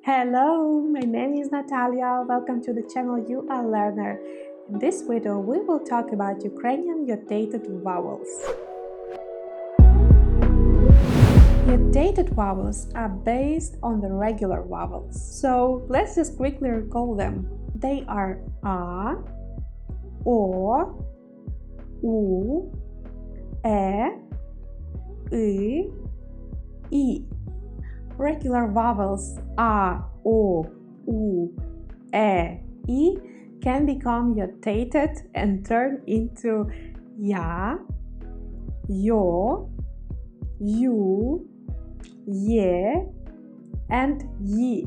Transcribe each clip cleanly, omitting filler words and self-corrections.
Hello, my name is Natalia. Welcome to the channel uaLearner. In this video, we will talk about Ukrainian Iotated vowels. Iotated vowels are based on the regular vowels. So let's just quickly recall them. They are a, o, u, e, I. Regular vowels a, o, u, I can become iotated and turn into ya, yo, you, ye, and yi.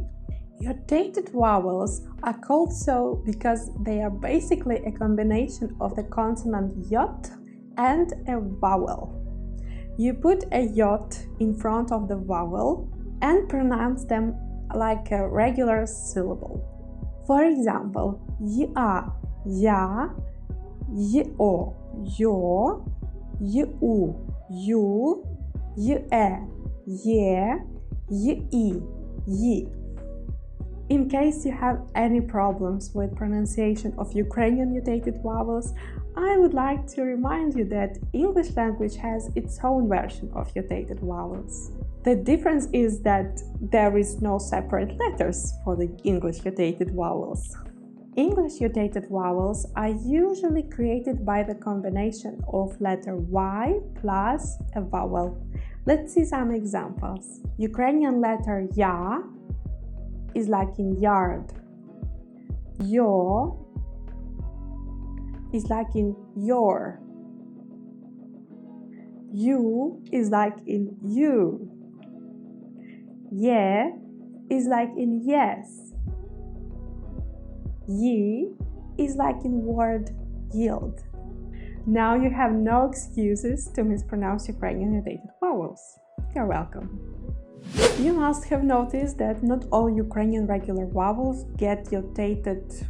Iotated vowels are called so because they are basically a combination of the consonant yot and a vowel. You put a yot in front of the vowel and pronounce them like a regular syllable. For example, ya, ya, yo, yo, you, you, ye, yi. In case you have any problems with pronunciation of Ukrainian Iotated vowels, I would like to remind you that English language has its own version of Iotated vowels. The difference is that there is no separate letters for the English Iotated vowels. English Iotated vowels are usually created by the combination of letter Y plus a vowel. Let's see some examples. Ukrainian letter Ya is like in yard. Yo is like in your. You is like in you. Ye is like in yes. Yi is like in word yield. Now you have no excuses to mispronounce Ukrainian Iotated vowels. You're welcome. You must have noticed that not all Ukrainian regular vowels get iotated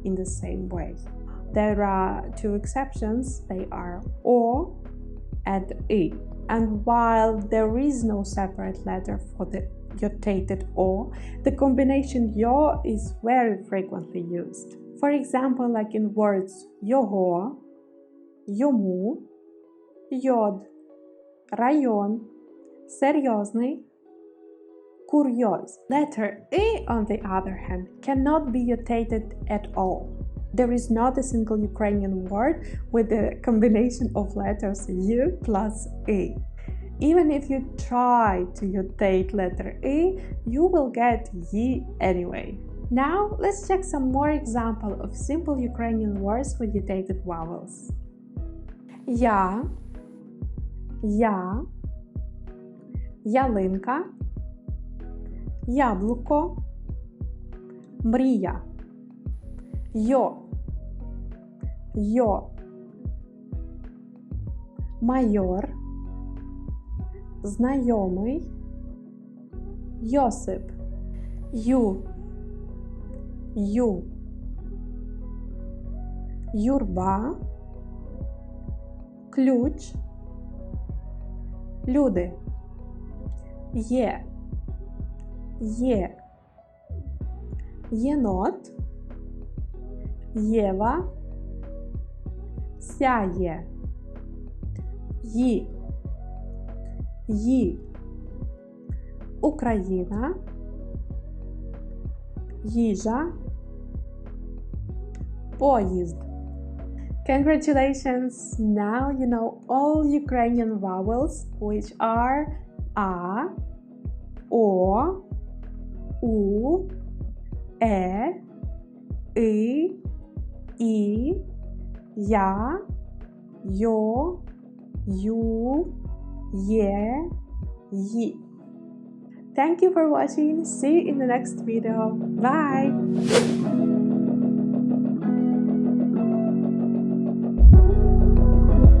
in the same way. There are two exceptions. They are O and I. And while there is no separate letter for the iotated O, the combination yo is very frequently used. For example, like in words його, йому, йод, район, серйозний, курйоз. Letter I, on the other hand, cannot be iotated at all. There is not a single Ukrainian word with the combination of letters U plus I. Even if you try to iotate letter I, you will get yi anyway. Now, let's check some more examples of simple Ukrainian words with iotated vowels. Я, ялинка, яблуко, мрія. Йо, майор, знайомий, Йосип, ю, юрба, ключ, люди, є, єнот, Єва, сяє, ї, Україна, їжа, поїзд. Congratulations! Now you know all Ukrainian vowels, which are a, o, u, I, я, йо, ю, є, yi. Thank you for watching. See you in the next video. Bye!